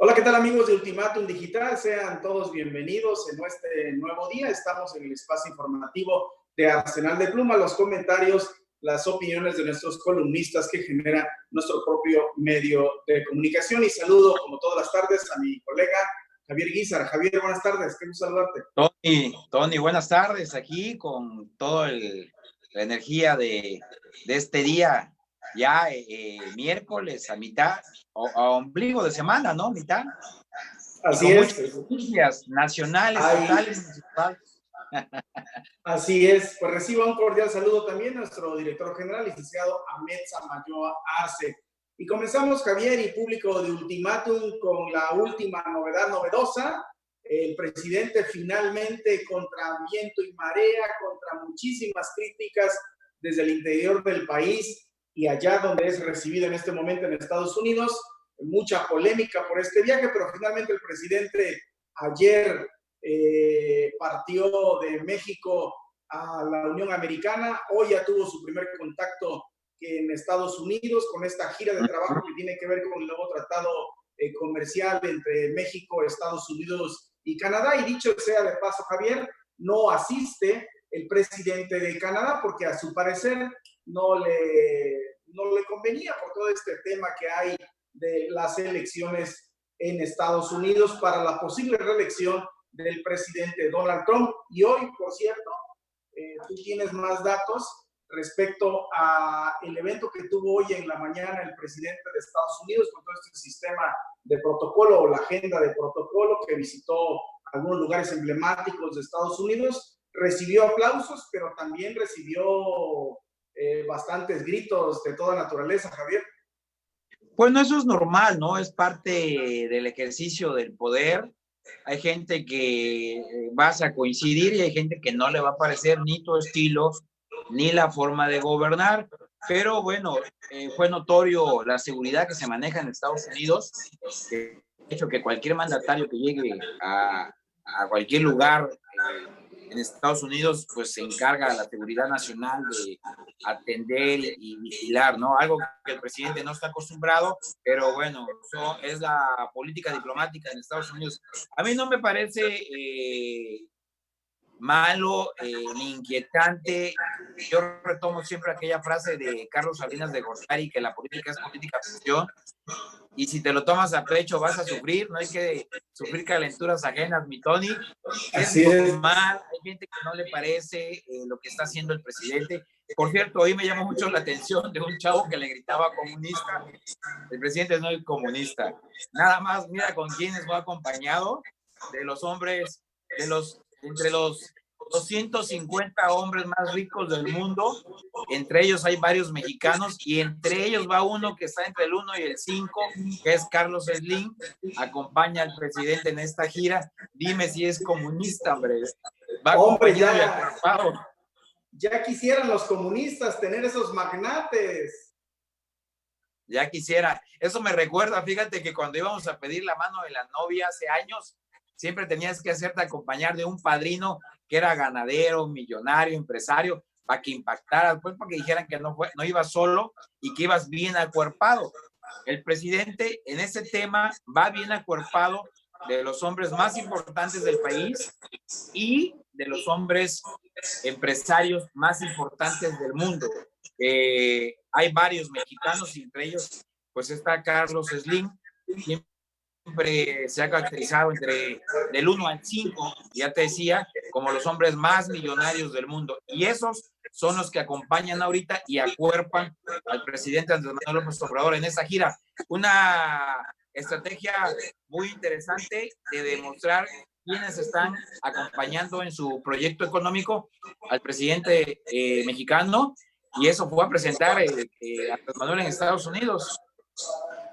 Hola, ¿qué tal amigos de Ultimátum Digital? Sean todos bienvenidos en este nuevo día. Estamos en el espacio informativo de Arsenal de Pluma, los comentarios, las opiniones de nuestros columnistas que genera nuestro propio medio de comunicación. Y saludo, como todas las tardes, a mi colega Javier Guizar. Javier, buenas tardes, qué gusto saludarte. Tony, buenas tardes, aquí con toda la energía de este día, ya miércoles a mitad, a ombligo de semana, ¿no? Mitad. Así es. Muchas noticias nacionales, estatales, municipales. Así es, pues reciba un cordial saludo también a nuestro director general, licenciado Ahmed Samayoa Arce. Y comenzamos, Javier y público de Ultimátum, con la última novedad novedosa. El presidente finalmente, contra viento y marea, contra muchísimas críticas desde el interior del país y allá donde es recibido en este momento en Estados Unidos, mucha polémica por este viaje, pero finalmente el presidente ayer partió de México a la Unión Americana. Hoy ya tuvo su primer contacto en Estados Unidos con esta gira de trabajo que tiene que ver con el nuevo tratado comercial entre México, Estados Unidos y Canadá. Y dicho sea de paso, Javier, no asiste el presidente de Canadá porque a su parecer no le convenía por todo este tema que hay de las elecciones en Estados Unidos para la posible reelección del presidente Donald Trump. Y hoy, por cierto, tú tienes más datos respecto a el evento que tuvo hoy en la mañana el presidente de Estados Unidos con todo este sistema de protocolo o la agenda de protocolo, que visitó algunos lugares emblemáticos de Estados Unidos, recibió aplausos, pero también recibió bastantes gritos de toda naturaleza, Javier. Bueno, eso es normal, ¿no? Es parte del ejercicio del poder. Hay gente que vas a coincidir y hay gente que no le va a parecer ni tu estilo ni la forma de gobernar, pero bueno, fue notorio la seguridad que se maneja en Estados Unidos. De hecho, que cualquier mandatario que llegue a cualquier lugar en Estados Unidos, pues se encarga de la seguridad nacional de atender y vigilar, ¿no? Algo que el presidente no está acostumbrado, pero bueno, eso es la política diplomática en Estados Unidos. A mí no me parece malo ni inquietante. Yo retomo siempre aquella frase de Carlos Salinas de Gortari, que la política es política ficción, y si te lo tomas a pecho vas a sufrir. No hay que sufrir calenturas ajenas, mi Tony. Es normal, hay gente que no le parece lo que está haciendo el presidente. Por cierto, hoy me llamó mucho la atención de un chavo que le gritaba comunista. El presidente no es comunista. Nada más, mira con quiénes va acompañado, de los hombres, entre los 250 hombres más ricos del mundo. Entre ellos hay varios mexicanos y entre ellos va uno que está entre el 1 y el 5, que es Carlos Slim. Acompaña al presidente en esta gira. Dime si es comunista, hombre. Va acompañado y acuerpado. Ya quisieran los comunistas tener esos magnates. Ya quisiera. Eso me recuerda, fíjate que cuando íbamos a pedir la mano de la novia hace años, siempre tenías que hacerte acompañar de un padrino que era ganadero, millonario, empresario, para que impactara, pues para que dijeran que no ibas solo y que ibas bien acuerpado. El presidente en ese tema va bien acuerpado, de los hombres más importantes del país y de los hombres empresarios más importantes del mundo. Hay varios mexicanos, y entre ellos pues está Carlos Slim. Siempre se ha caracterizado entre del 1 al 5, ya te decía, como los hombres más millonarios del mundo. Y esos son los que acompañan ahorita y acuerpan al presidente Andrés Manuel López Obrador en esa gira. Una estrategia muy interesante de demostrar quiénes están acompañando en su proyecto económico al presidente mexicano, y eso fue a presentar a Andrés Manuel en Estados Unidos.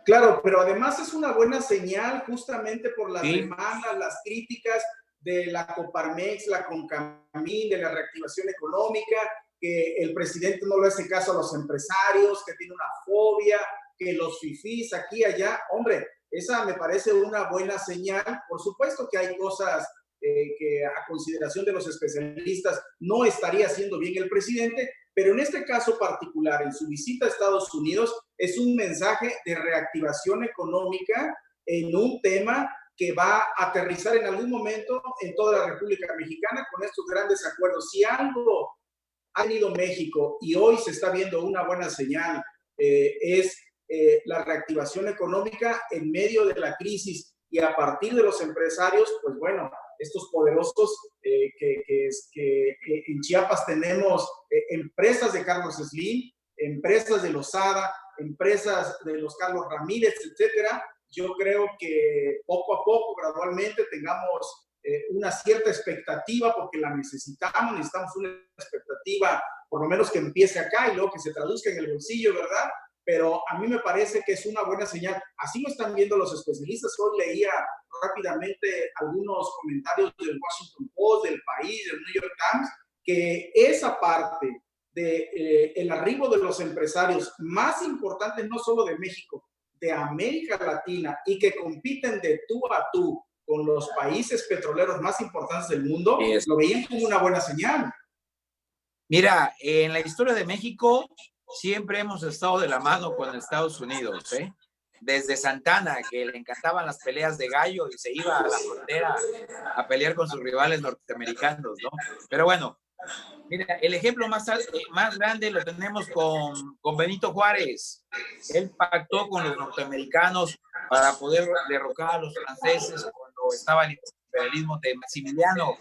Claro, pero además es una buena señal justamente por las demandas, las críticas de la Coparmex, la Concamín, de la reactivación económica, que el presidente no le hace caso a los empresarios, que tiene una fobia, que los fifís aquí y allá. Hombre, esa me parece una buena señal. Por supuesto que hay cosas que a consideración de los especialistas no estaría haciendo bien el presidente, pero en este caso particular, en su visita a Estados Unidos, es un mensaje de reactivación económica en un tema que va a aterrizar en algún momento en toda la República Mexicana con estos grandes acuerdos. Si algo ha tenido México y hoy se está viendo una buena señal, es la reactivación económica en medio de la crisis y a partir de los empresarios, pues bueno, estos poderosos que en Chiapas tenemos empresas de Carlos Slim, empresas de Lozada, empresas de los Carlos Ramírez, etcétera. Yo creo que poco a poco, gradualmente, tengamos una cierta expectativa, porque la necesitamos una expectativa, por lo menos que empiece acá y luego que se traduzca en el bolsillo, ¿verdad? Pero a mí me parece que es una buena señal. Así lo están viendo los especialistas. Hoy leía rápidamente algunos comentarios del Washington Post, del País, del New York Times, que esa parte de el arribo de los empresarios más importantes, no solo de México, de América Latina, y que compiten de tú a tú con los países petroleros más importantes del mundo, lo veían como una buena señal. Mira, en la historia de México siempre hemos estado de la mano con Estados Unidos, ¿eh? Desde Santana, que le encantaban las peleas de gallo y se iba a la frontera a pelear con sus rivales norteamericanos, ¿no? Pero bueno, mira, el ejemplo más grande lo tenemos con Benito Juárez. Él pactó con los norteamericanos para poder derrocar a los franceses cuando estaba el imperialismo de Maximiliano,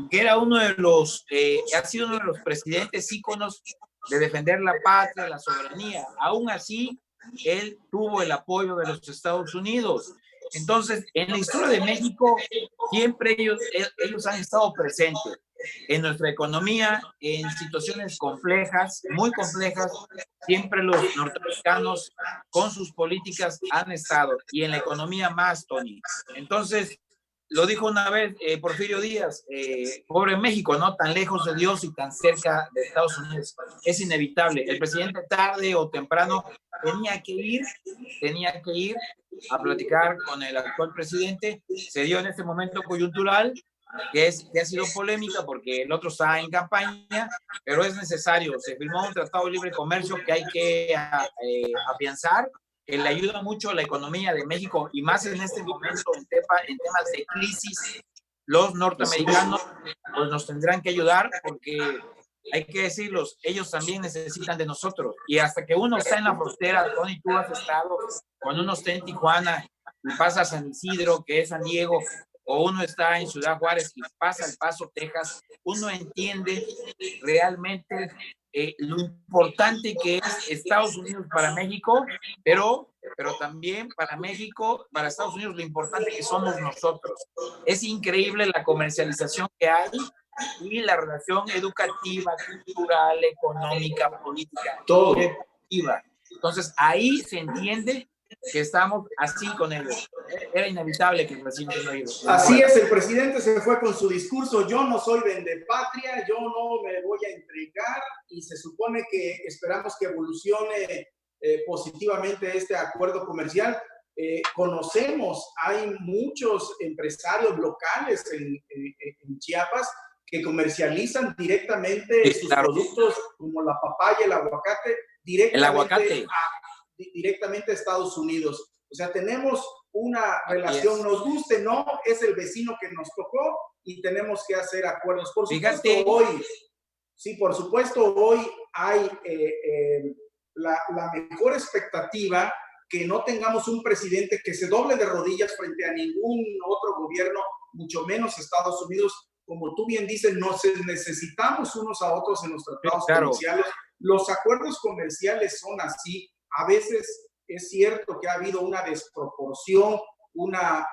que era ha sido uno de los presidentes íconos de defender la patria, la soberanía. Aún así, él tuvo el apoyo de los Estados Unidos. Entonces, en la historia de México, siempre ellos han estado presentes en nuestra economía, en situaciones complejas, muy complejas. Siempre los norteamericanos con sus políticas han estado, y en la economía más, Tony. Entonces, lo dijo una vez Porfirio Díaz, pobre México, ¿no? Tan lejos de Dios y tan cerca de Estados Unidos. Es inevitable. El presidente tarde o temprano tenía que ir a platicar con el actual presidente. Se dio en este momento coyuntural, que ha sido polémica porque el otro está en campaña, pero es necesario. Se firmó un tratado de libre comercio que hay que afianzar, que le ayuda mucho a la economía de México, y más en este momento en temas de crisis. Los norteamericanos pues nos tendrán que ayudar, porque hay que decirlos, ellos también necesitan de nosotros. Y hasta que uno está en la frontera, Tony, tú has estado, cuando uno está en Tijuana y pasa a San Isidro, que es San Diego, o uno está en Ciudad Juárez y pasa El Paso, Texas, uno entiende realmente lo importante que es Estados Unidos para México, pero también para México, para Estados Unidos, lo importante que somos nosotros. Es increíble la comercialización que hay y la relación educativa, cultural, económica, política, todo. Deportiva. Entonces, ahí se entiende que estamos así con ellos. Era inevitable que el presidente no iba. Así es, el presidente se fue con su discurso: yo no soy vendepatria, yo no me voy a entregar, y se supone que esperamos que evolucione positivamente este acuerdo comercial. Conocemos, hay muchos empresarios locales en Chiapas que comercializan directamente sus productos, como la papaya, el aguacate, directamente a Estados Unidos. O sea, tenemos una relación, nos guste, no, es el vecino que nos tocó y tenemos que hacer acuerdos. Por supuesto, hoy hay la mejor expectativa, que no tengamos un presidente que se doble de rodillas frente a ningún otro gobierno, mucho menos Estados Unidos. Como tú bien dices, necesitamos unos a otros en los tratados comerciales. Los acuerdos comerciales son así. A veces es cierto que ha habido una desproporción, una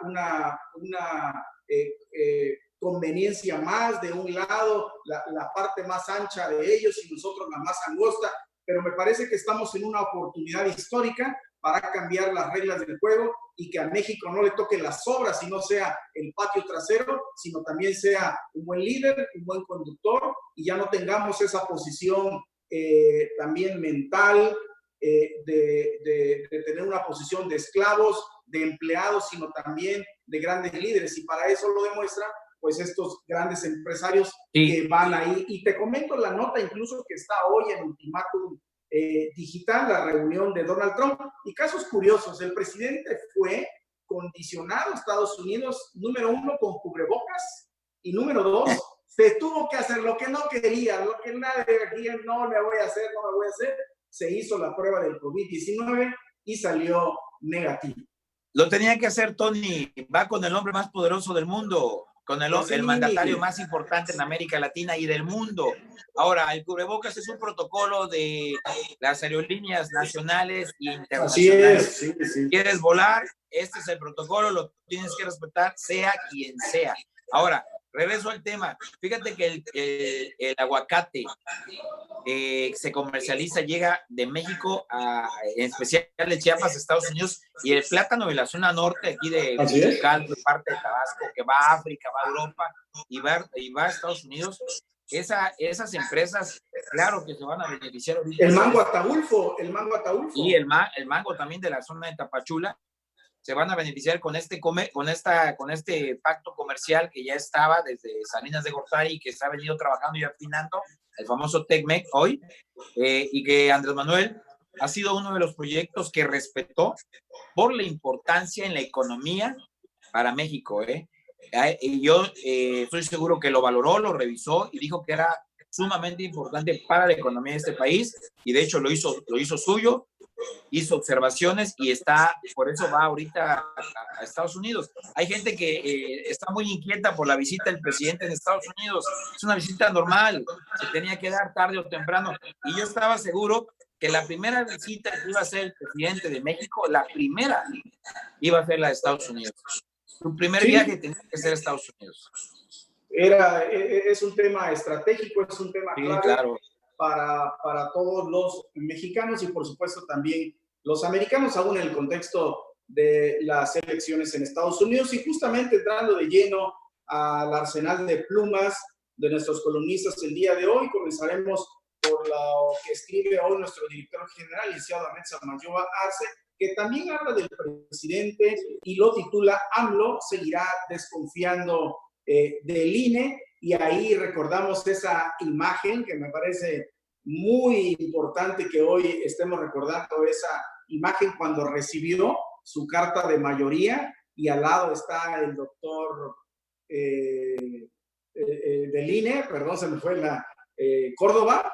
conveniencia más de un lado, la parte más ancha de ellos y nosotros la más angosta, pero me parece que estamos en una oportunidad histórica para cambiar las reglas del juego y que a México no le toque las sobras y no sea el patio trasero, sino también sea un buen líder, un buen conductor, y ya no tengamos esa posición también mental de tener una posición de esclavos, de empleados, sino también de grandes líderes. Y para eso lo demuestran pues estos grandes empresarios que van ahí. Y te comento la nota incluso que está hoy en Ultimátum Digital, la reunión de Donald Trump. Y casos curiosos: el presidente fue condicionado Estados Unidos, número 1, con cubrebocas, y número 2, se tuvo que hacer lo que no quería, lo que nadie quería, no me voy a hacer, se hizo la prueba del COVID-19 y salió negativo. Lo tenía que hacer, Tony. Va con el hombre más poderoso del mundo, con el mandatario más importante en América Latina y del mundo. Ahora, el cubrebocas es un protocolo de las aerolíneas nacionales y internacionales. Así es, sí. ¿Quieres volar? Este es el protocolo, lo tienes que respetar, sea quien sea. Ahora, regreso al tema. Fíjate que el aguacate se comercializa, llega de México, en especial de Chiapas, Estados Unidos, y el plátano de la zona norte, aquí de Mexicali, de parte de Tabasco, que va a África, va a Europa y va a Estados Unidos. Esas empresas, claro que se van a beneficiar ahorita. El mango Ataulfo. Y el mango también de la zona de Tapachula se van a beneficiar con este pacto comercial que ya estaba desde Salinas de Gortari y que se ha venido trabajando y afinando, el famoso TECMEC hoy, y que Andrés Manuel ha sido uno de los proyectos que respetó por la importancia en la economía para México. Y yo estoy seguro que lo valoró, lo revisó y dijo que era sumamente importante para la economía de este país, y de hecho lo hizo suyo, hizo observaciones y por eso va ahorita a Estados Unidos. Hay gente que está muy inquieta por la visita del presidente en Estados Unidos. Es una visita normal, se tenía que dar tarde o temprano, y yo estaba seguro que la primera visita que iba a hacer el presidente de México, la primera, iba a ser la de Estados Unidos. Su primer viaje tenía que ser a Estados Unidos. Es un tema estratégico, es un tema clave, claro, para todos los mexicanos y por supuesto también los americanos, aún en el contexto de las elecciones en Estados Unidos. Y justamente entrando de lleno al arsenal de plumas de nuestros columnistas el día de hoy, comenzaremos por lo que escribe hoy nuestro director general, licenciado Ahmed Samayoa Arce, que también habla del presidente y lo titula AMLO seguirá desconfiando del INE, y ahí recordamos esa imagen que me parece muy importante que hoy estemos recordando esa imagen cuando recibió su carta de mayoría y al lado está el doctor del INE, perdón, se me fue Córdoba.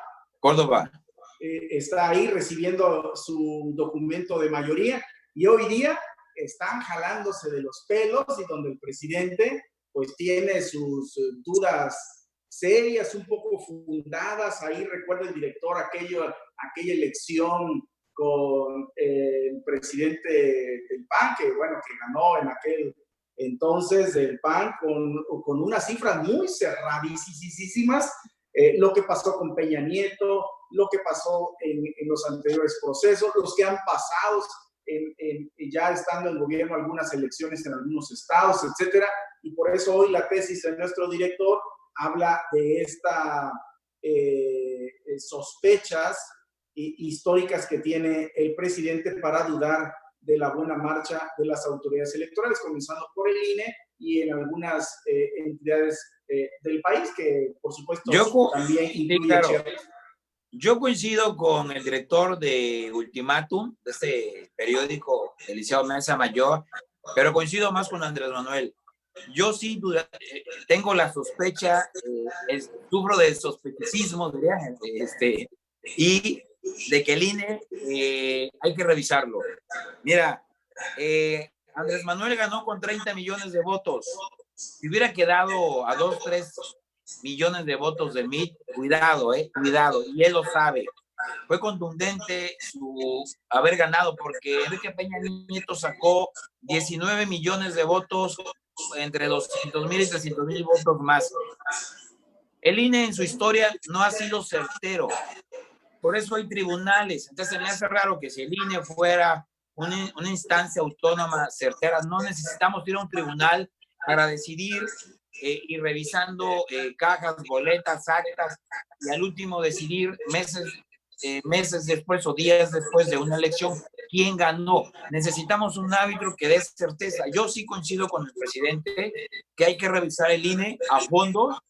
Está ahí recibiendo su documento de mayoría, y hoy día están jalándose de los pelos, y donde el presidente pues tiene sus dudas serias, un poco fundadas. Ahí recuerda el director aquella elección con el presidente del PAN, que ganó en aquel entonces el PAN con unas cifras muy cerradísimas. Lo que pasó con Peña Nieto, lo que pasó en los anteriores procesos, los que han pasado ya estando en gobierno algunas elecciones en algunos estados, etcétera. Y por eso hoy la tesis de nuestro director habla de estas sospechas históricas que tiene el presidente para dudar de la buena marcha de las autoridades electorales, comenzando por el INE y en algunas entidades del país, que por supuesto también incluye Chiapas. Yo coincido con el director de Ultimátum, de este periódico, el licenciado Mesa Mayor, pero coincido más con Andrés Manuel. Yo sí tengo la sospecha, sufro de sospechosismo, y de que el INE hay que revisarlo. Mira, Andrés Manuel ganó con 30 millones de votos. Si hubiera quedado a 2, 3 millones de votos del MIT, cuidado, y él lo sabe. Fue contundente su haber ganado, porque Enrique Peña Nieto sacó 19 millones de votos, entre 200,000 y 300,000 votos más. El INE en su historia no ha sido certero, por eso hay tribunales. Entonces me hace raro que si el INE fuera una instancia autónoma certera, no necesitamos ir a un tribunal para decidir y revisando cajas, boletas, actas, y al último decidir meses después o días después de una elección quién ganó. Necesitamos un árbitro que dé certeza. Yo sí coincido con el presidente que hay que revisar el INE a fondo,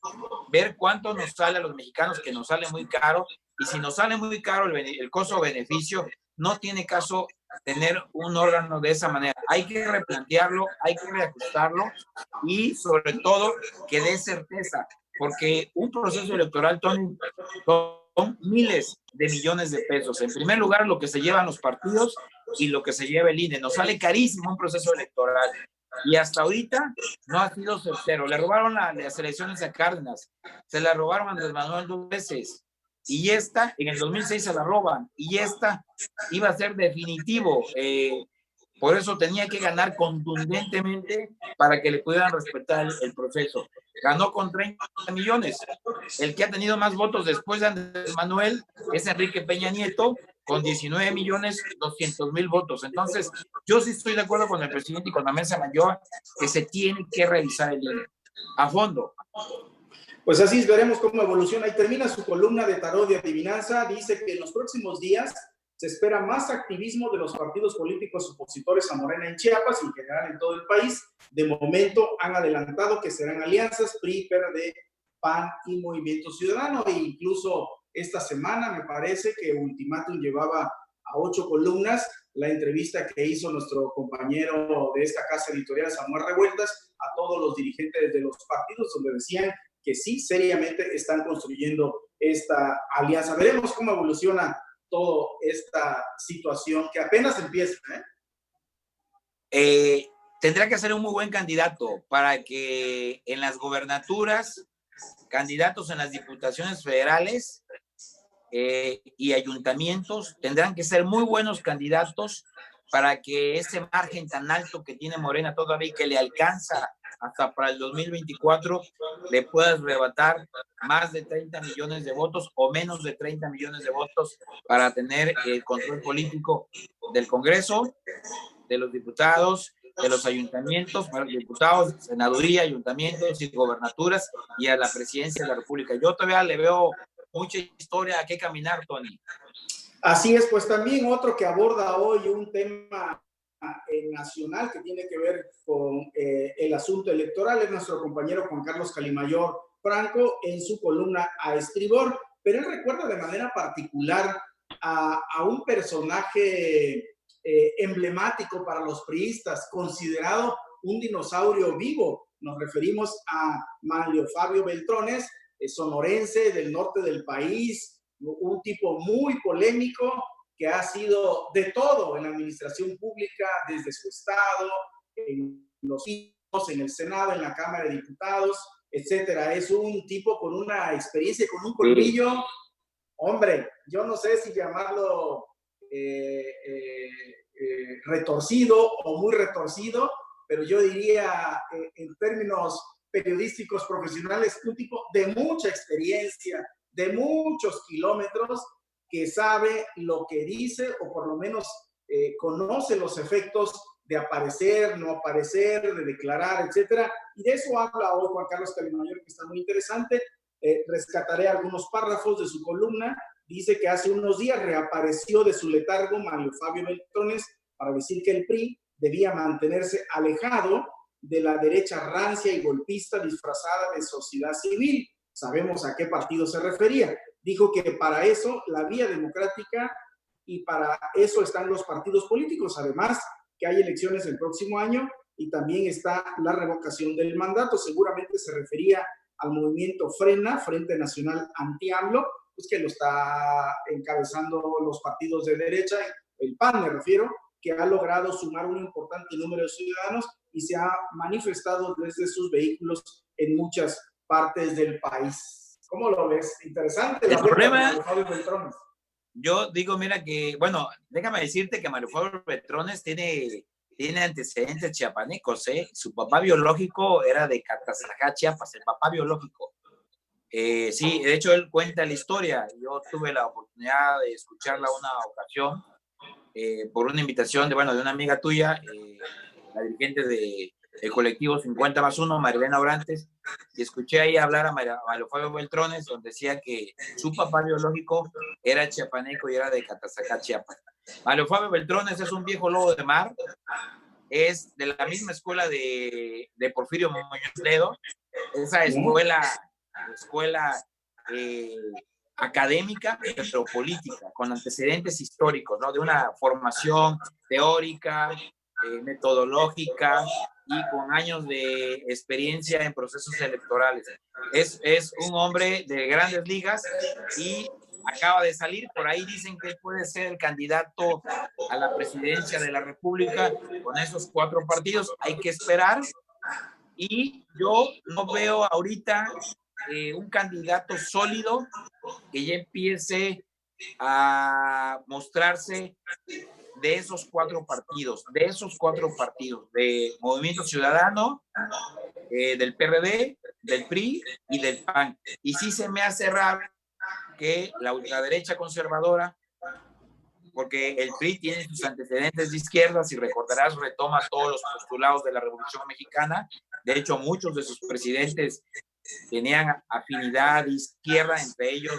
ver cuánto nos sale a los mexicanos, que nos sale muy caro, y si nos sale muy caro el costo-beneficio, no tiene caso tener un órgano de esa manera. Hay que replantearlo, hay que reajustarlo y sobre todo que dé certeza, porque un proceso electoral, Tony, son miles de millones de pesos. En primer lugar, lo que se llevan los partidos y lo que se lleva el INE. Nos sale carísimo un proceso electoral. Y hasta ahorita no ha sido certero. Le robaron las elecciones a Cárdenas, se la robaron a Andrés Manuel 2 veces, y esta en el 2006 se la roban, y esta iba a ser definitivo. Por eso tenía que ganar contundentemente para que le pudieran respetar el proceso. Ganó con 30 millones. El que ha tenido más votos después de Andrés Manuel es Enrique Peña Nieto, con 19.200.000 votos. Entonces, yo sí estoy de acuerdo con el presidente y con la mesa mayor que se tiene que revisar el INE a fondo. Pues así veremos cómo evoluciona. Y termina su columna de tarot de adivinanza. Dice que en los próximos días se espera más activismo de los partidos políticos opositores a Morena en Chiapas y en general en todo el país. De momento han adelantado que serán alianzas PRI, PRD, PAN y Movimiento Ciudadano. E incluso esta semana me parece que Ultimátum llevaba a 8 columnas la entrevista que hizo nuestro compañero de esta casa editorial, Samuel Revueltas, a todos los dirigentes de los partidos, donde decían que sí, seriamente están construyendo esta alianza. Veremos cómo evoluciona toda esta situación que apenas empieza. Tendrá que ser un muy buen candidato para que en las gobernaturas, candidatos en las diputaciones federales y ayuntamientos, tendrán que ser muy buenos candidatos para que ese margen tan alto que tiene Morena todavía y que le alcanza hasta para el 2024, le puedas arrebatar más de 30 millones de votos o menos de 30 millones de votos para tener el control político del Congreso, de los diputados, de los ayuntamientos, bueno, diputados, senaduría, ayuntamientos y gobernaturas, y a la presidencia de la República. Yo todavía le veo mucha historia a qué caminar, Tony. Así es, pues también otro que aborda hoy un tema nacional que tiene que ver con el asunto electoral es nuestro compañero Juan Carlos Calimayor Franco en su columna A Estribor, pero él recuerda de manera particular a un personaje emblemático para los priistas, considerado un dinosaurio vivo. Nos referimos a Manlio Fabio Beltrones, sonorense del norte del país, un tipo muy polémico que ha sido de todo en la administración pública, desde su estado, en los hijos, en el Senado, en la Cámara de Diputados, etcétera. Es un tipo con una experiencia, con un colmillo, hombre, yo no sé si llamarlo retorcido o muy retorcido, pero yo diría en términos periodísticos profesionales, un tipo de mucha experiencia, de muchos kilómetros, que sabe lo que dice o por lo menos conoce los efectos de aparecer, no aparecer, de declarar, etcétera. Y de eso habla hoy Juan Carlos Calimayor, que está muy interesante. Rescataré algunos párrafos de su columna. Dice que hace unos días reapareció de su letargo Manlio Fabio Beltrones para decir que el PRI debía mantenerse alejado de la derecha rancia y golpista disfrazada de sociedad civil. Sabemos a qué partido se refería. Dijo que para eso la vía democrática y para eso están los partidos políticos. Además, que hay elecciones el próximo año y también está la revocación del mandato. Seguramente se refería al movimiento Frena, Frente Nacional Anti-AMLO, pues que lo está encabezando los partidos de derecha, el PAN me refiero, que ha logrado sumar un importante número de ciudadanos y se ha manifestado desde sus vehículos en muchas partes del país. ¿Cómo lo ves? Interesante. El problema, yo digo, mira que, bueno, déjame decirte que Mario Fabio Beltrones tiene antecedentes chiapanecos, ¿eh? Su papá biológico era de Catazajá, Chiapas, el papá biológico. Sí, de hecho él cuenta la historia. Yo tuve la oportunidad de escucharla una ocasión por una invitación de una amiga tuya, la dirigente del colectivo 50+1, Marilena Orantes, y escuché ahí hablar a Mario Fabio Beltrones, donde decía que su papá biológico era chiapaneco y era de Catazajá, Chiapas. Mario Fabio Beltrones es un viejo lobo de mar, es de la misma escuela de Porfirio Muñoz Ledo, esa escuela académica, pero política, con antecedentes históricos, ¿no? De una formación teórica, metodológica y con años de experiencia en procesos electorales. Es un hombre de grandes ligas y acaba de salir. Por ahí dicen que puede ser el candidato a la presidencia de la República con esos 4 partidos. Hay que esperar. Y yo no veo ahorita un candidato sólido que ya empiece a mostrarse de esos 4 partidos, de Movimiento Ciudadano, del PRD, del PRI y del PAN. Y sí se me hace raro que la ultraderecha conservadora, porque el PRI tiene sus antecedentes de izquierda, si recordarás, retoma todos los postulados de la Revolución Mexicana. De hecho, muchos de sus presidentes tenían afinidad de izquierda, entre ellos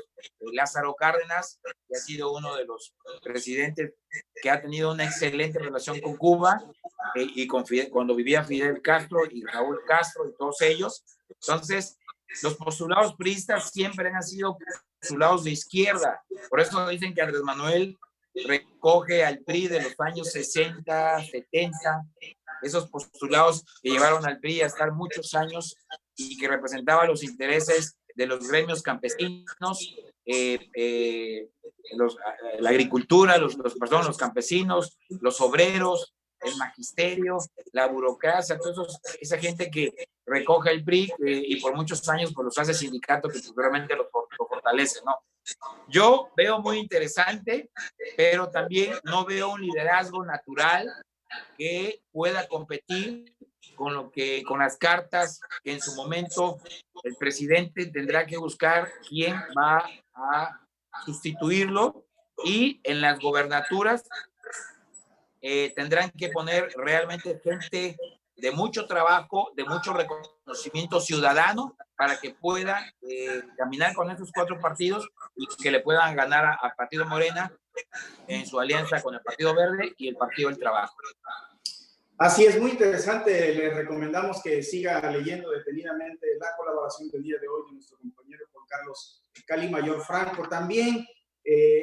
Lázaro Cárdenas, que ha sido uno de los presidentes que ha tenido una excelente relación con Cuba, y cuando vivía Fidel Castro y Raúl Castro y todos ellos. Entonces, los postulados priistas siempre han sido postulados de izquierda. Por eso dicen que Andrés Manuel recoge al PRI de los años 60, 70, esos postulados que llevaron al PRI a estar muchos años y que representaban los intereses de los gremios campesinos, la agricultura, los campesinos, los obreros, el magisterio, la burocracia, toda esa gente que recoge el PRI y por muchos años pues, los hace sindicato que seguramente lo fortalece, ¿no? Yo veo muy interesante, pero también no veo un liderazgo natural que pueda competir con las cartas que en su momento el presidente tendrá que buscar quién va a sustituirlo, y en las gobernaturas tendrán que poner realmente gente de mucho trabajo, de mucho reconocimiento ciudadano para que pueda caminar con esos 4 partidos y que le puedan ganar a Partido Morena en su alianza con el Partido Verde y el Partido del Trabajo. Así es, muy interesante. Le recomendamos que siga leyendo detenidamente la colaboración del día de hoy de nuestro compañero Juan Carlos Cali Mayor Franco. También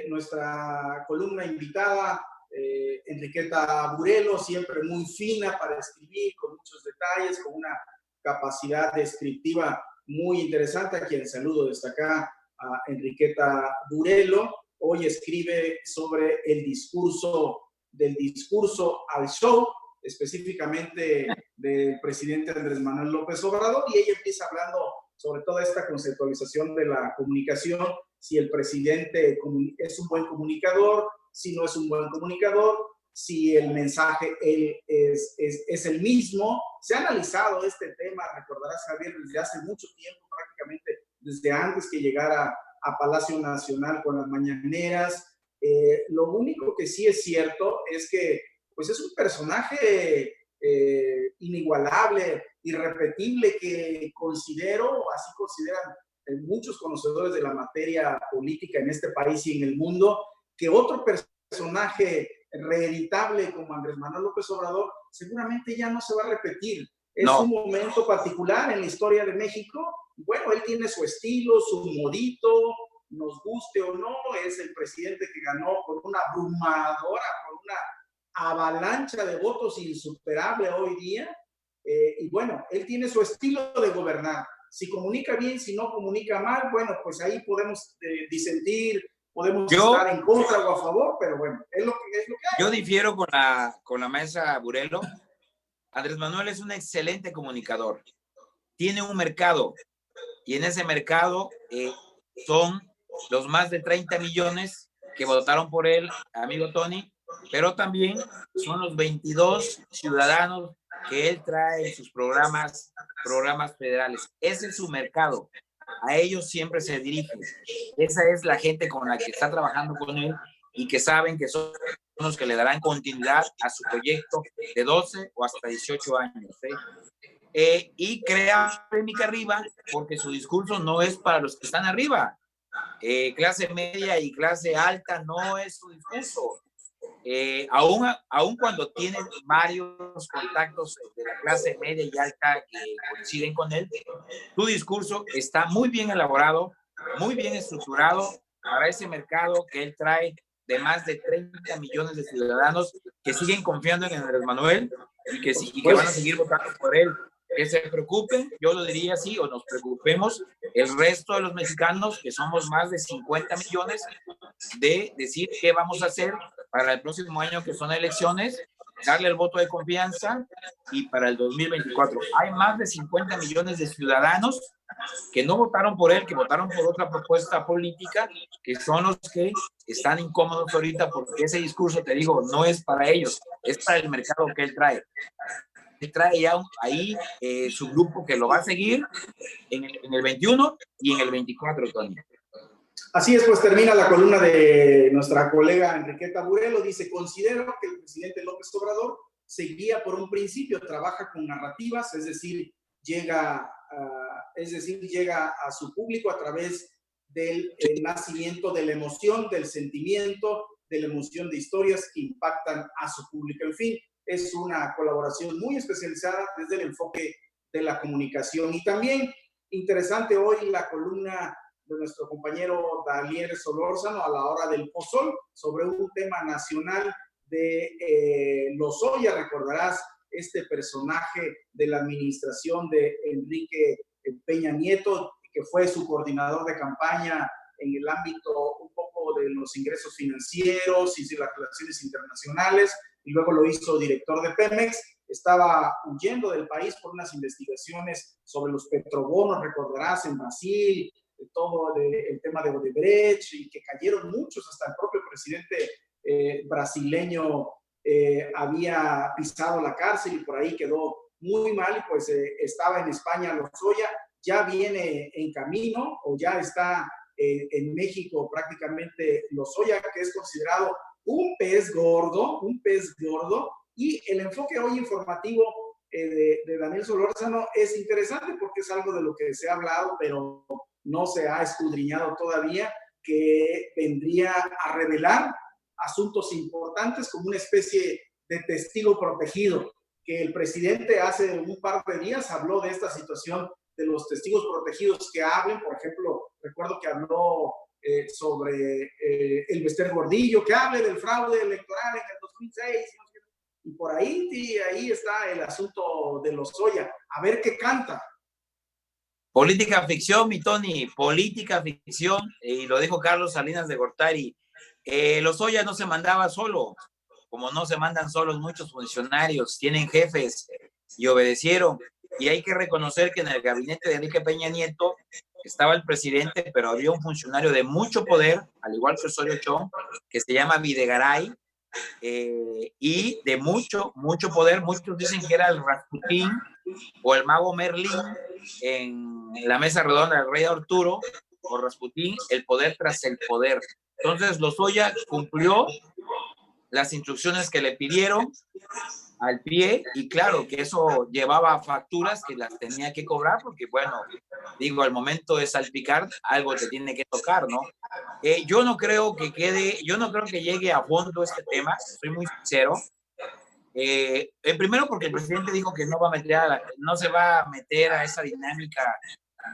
nuestra columna invitada, Enriqueta Burelo, siempre muy fina para escribir, con muchos detalles, con una capacidad descriptiva muy interesante, a quien saludo desde acá, a Enriqueta Burelo. Hoy escribe sobre el discurso, del discurso al show, específicamente del presidente Andrés Manuel López Obrador, y ella empieza hablando sobre toda esta conceptualización de la comunicación, si el presidente es un buen comunicador, si no es un buen comunicador, si el mensaje es el mismo. Se ha analizado este tema, recordarás, Javier, desde hace mucho tiempo, prácticamente desde antes que llegara a Palacio Nacional con las mañaneras. Lo único que sí es cierto es que pues es un personaje inigualable, irrepetible, que considero, así consideran muchos conocedores de la materia política en este país y en el mundo, que otro personaje reeditable como Andrés Manuel López Obrador seguramente ya no se va a repetir. Es un momento particular en la historia de México. Bueno, él tiene su estilo, su modito, nos guste o no, es el presidente que ganó por una abrumadora, por una avalancha de votos insuperable hoy día. Y bueno, él tiene su estilo de gobernar. Si comunica bien, si no comunica mal, bueno, pues ahí podemos disentir, podemos estar en contra o a favor, pero bueno, es lo que hay. Yo difiero con la maestra Burelo. Andrés Manuel es un excelente comunicador. Tiene un mercado, y en ese mercado son los más de 30 millones que votaron por él, amigo Tony, pero también son los 22 ciudadanos que él trae en sus programas federales. Ese es su mercado. A ellos siempre se dirige. Esa es la gente con la que está trabajando con él y que saben que son los que le darán continuidad a su proyecto de 12 o hasta 18 años. Y crea polémica arriba porque su discurso no es para los que están arriba. Clase media y clase alta no es su discurso. Aún cuando tiene varios contactos de la clase media y alta que coinciden con él, tu discurso está muy bien elaborado, muy bien estructurado para ese mercado que él trae de más de 30 millones de ciudadanos que siguen confiando en Andrés Manuel y que van a seguir votando por él. Que se preocupe, yo lo diría así, o nos preocupemos el resto de los mexicanos, que somos más de 50 millones, de decir qué vamos a hacer para el próximo año, que son elecciones, darle el voto de confianza, y para el 2024. Hay más de 50 millones de ciudadanos que no votaron por él, que votaron por otra propuesta política, que son los que están incómodos ahorita, porque ese discurso, te digo, no es para ellos, es para el mercado que él trae. Él trae ya ahí su grupo que lo va a seguir en el 21 y en el 24, Tony. Así es, pues termina la columna de nuestra colega Enriqueta Burelo. Dice: considero que el presidente López Obrador se guía por un principio, trabaja con narrativas, es decir, llega a su público a través del nacimiento de la emoción, del sentimiento, de la emoción de historias que impactan a su público. En fin, es una colaboración muy especializada desde el enfoque de la comunicación. Y también interesante hoy la columna de nuestro compañero Daniel Solórzano a la hora del pozol sobre un tema nacional de Lozoya. Recordarás este personaje de la administración de Enrique Peña Nieto, que fue su coordinador de campaña en el ámbito un poco de los ingresos financieros y de las relaciones internacionales, y luego lo hizo director de Pemex. Estaba huyendo del país por unas investigaciones sobre los petrobonos, recordarás, en Brasil, todo el tema de Odebrecht, y que cayeron muchos, hasta el propio presidente brasileño había pisado la cárcel y por ahí quedó muy mal, y pues estaba en España Lozoya, ya viene en camino o ya está en México prácticamente Lozoya, que es considerado un pez gordo, y el enfoque hoy informativo de Daniel Solórzano es interesante porque es algo de lo que se ha hablado, pero no se ha escudriñado todavía, que vendría a revelar asuntos importantes como una especie de testigo protegido, que el presidente hace un par de días habló de esta situación de los testigos protegidos que hablen. Por ejemplo, recuerdo que habló sobre el Bester Gordillo, que hable del fraude electoral en el 2006, y por ahí está el asunto de Lozoya. A ver qué canta. Política ficción, mi Tony, política ficción, y lo dijo Carlos Salinas de Gortari. Lozoya no se mandaba solo, como no se mandan solos muchos funcionarios, tienen jefes y obedecieron. Y hay que reconocer que en el gabinete de Enrique Peña Nieto estaba el presidente, pero había un funcionario de mucho poder, al igual que Osorio Chong, que se llama Videgaray, y de mucho poder. Muchos dicen que era el Rasputín o el mago Merlín en la mesa redonda del rey Arturo, o Rasputín, el poder tras el poder. Entonces Lozoya cumplió las instrucciones que le pidieron al pie, y claro que eso llevaba facturas que las tenía que cobrar, porque bueno, digo, al momento de salpicar, algo te tiene que tocar, ¿no? Yo no creo que llegue a fondo este tema, soy muy sincero. Primero porque el presidente dijo que no se va a meter a esa dinámica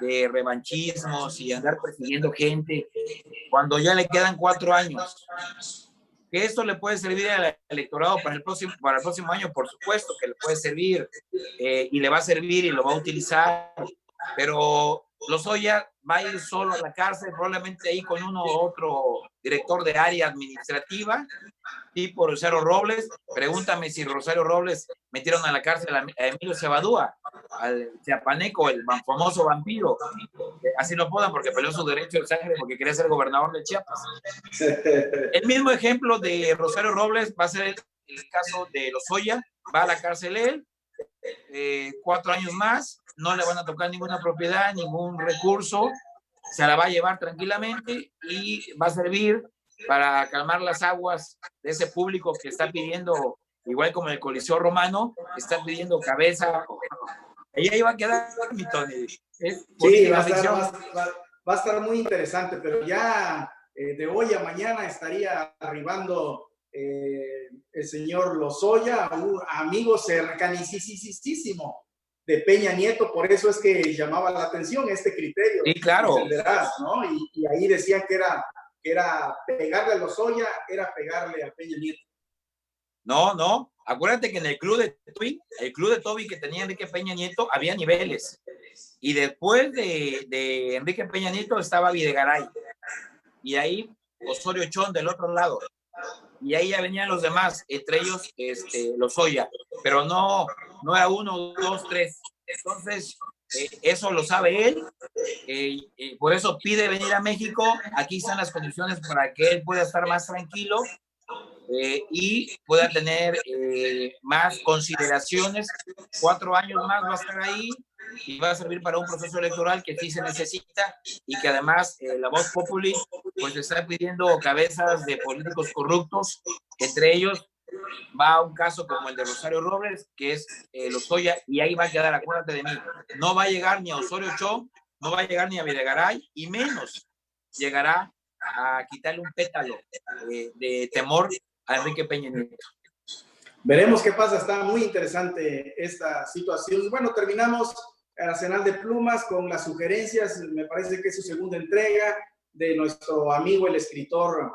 de revanchismos y andar persiguiendo gente cuando ya le quedan 4 años. Que esto le puede servir al electorado para el próximo año, por supuesto que le puede servir, y le va a servir y lo va a utilizar, pero Lozoya va a ir solo a la cárcel, probablemente ahí con uno u otro director de área administrativa, tipo Rosario Robles. Pregúntame si Rosario Robles metieron a la cárcel a Emilio Cebadúa, al chiapaneco, el famoso vampiro, así lo podan porque peleó su derecho de sangre porque quería ser gobernador de Chiapas. El mismo ejemplo de Rosario Robles va a ser el caso de Lozoya. Va a la cárcel él, 4 años más, no le van a tocar ninguna propiedad, ningún recurso, se la va a llevar tranquilamente y va a servir para calmar las aguas de ese público que está pidiendo, igual como el Coliseo Romano, está pidiendo cabeza. Ahí va a quedar mi Tony. Sí, va a estar muy interesante, pero ya de hoy a mañana estaría arribando el señor Lozoya, un amigo cercanísimo de Peña Nieto. Por eso es que llamaba la atención este criterio. Sí, claro. ¿No? Y ahí decían que era que era pegarle a Lozoya, era pegarle a Peña Nieto. No, no. Acuérdate que en el club de Toby que tenía Enrique Peña Nieto, había niveles. Y después de Enrique Peña Nieto estaba Videgaray. Y ahí Osorio Chong del otro lado. Y ahí ya venían los demás, entre ellos Lozoya. Pero no era 1, 2, 3. Entonces, eso lo sabe él. Por eso pide venir a México. Aquí están las condiciones para que él pueda estar más tranquilo. Y pueda tener más consideraciones. 4 años más va a estar ahí y va a servir para un proceso electoral que sí se necesita y que además la Voz Populi pues está pidiendo cabezas de políticos corruptos. Entre ellos va un caso como el de Rosario Robles, que es Lozoya, y ahí va a quedar, acuérdate de mí, no va a llegar ni a Osorio Chong, no va a llegar ni a Videgaray, y menos llegará a quitarle un pétalo de temor a Enrique Peña Nieto. Veremos qué pasa, está muy interesante esta situación. Bueno, terminamos Arsenal de Plumas con las sugerencias, me parece que es su segunda entrega, de nuestro amigo el escritor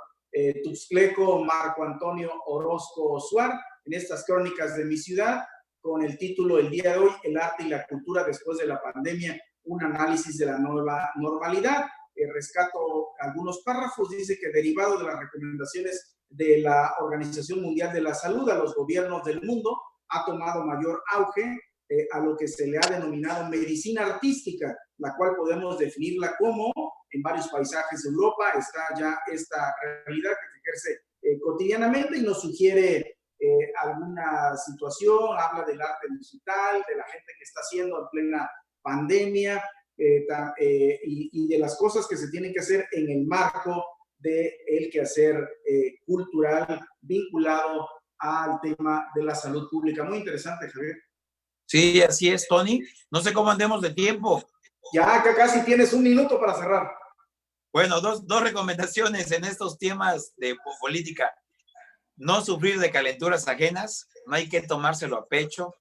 tuxtleco Marco Antonio Orozco Suar, en estas crónicas de mi ciudad, con el título el día de hoy, El arte y la cultura después de la pandemia, un análisis de la nueva normalidad. Rescato algunos párrafos, dice que derivado de las recomendaciones de la Organización Mundial de la Salud a los gobiernos del mundo, ha tomado mayor auge a lo que se le ha denominado medicina artística, la cual podemos definirla como, en varios paisajes de Europa, está ya esta realidad que se ejerce cotidianamente y nos sugiere alguna situación, habla del arte digital, de la gente que está haciendo en plena pandemia, y de las cosas que se tienen que hacer en el marco del quehacer cultural vinculado al tema de la salud pública. Muy interesante, Javier. Sí, así es, Tony. No sé cómo andemos de tiempo. Ya que casi tienes un minuto para cerrar. Bueno, dos recomendaciones en estos temas de política. No sufrir de calenturas ajenas, no hay que tomárselo a pecho,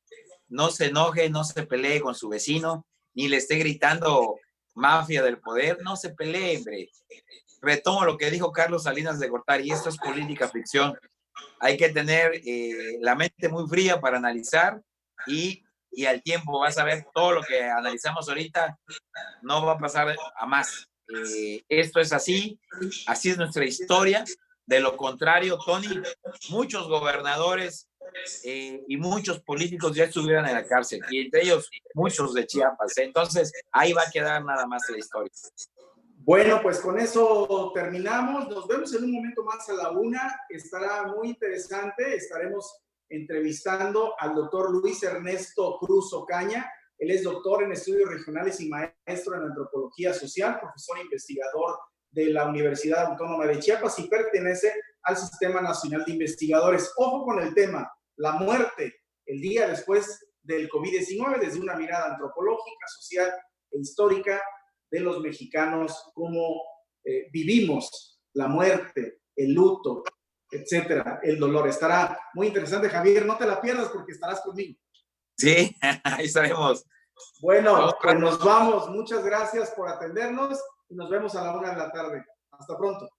no se enoje, no se pelee con su vecino, ni le esté gritando mafia del poder, no se pelee, hombre. Retomo lo que dijo Carlos Salinas de Gortari, y esto es política ficción. Hay que tener la mente muy fría para analizar y al tiempo vas a ver todo lo que analizamos ahorita no va a pasar a más. Esto es así es nuestra historia. De lo contrario, Tony, muchos gobernadores y muchos políticos ya estuvieran en la cárcel, y entre ellos muchos de Chiapas. Entonces, ahí va a quedar nada más la historia. Bueno, pues con eso terminamos. Nos vemos en un momento más a la 1. Estará muy interesante. Estaremos entrevistando al doctor Luis Ernesto Cruz Ocaña. Él es doctor en estudios regionales y maestro en antropología social, profesor e investigador de la Universidad Autónoma de Chiapas y pertenece al Sistema Nacional de Investigadores. Ojo con el tema, la muerte el día después del COVID-19, desde una mirada antropológica, social e histórica de los mexicanos, cómo vivimos la muerte, el luto, etcétera, el dolor. Estará muy interesante, Javier, no te la pierdas porque estarás conmigo. Sí, ahí estaremos. Bueno, pues nos vamos. Muchas gracias por atendernos y nos vemos a la 1 de la tarde. Hasta pronto.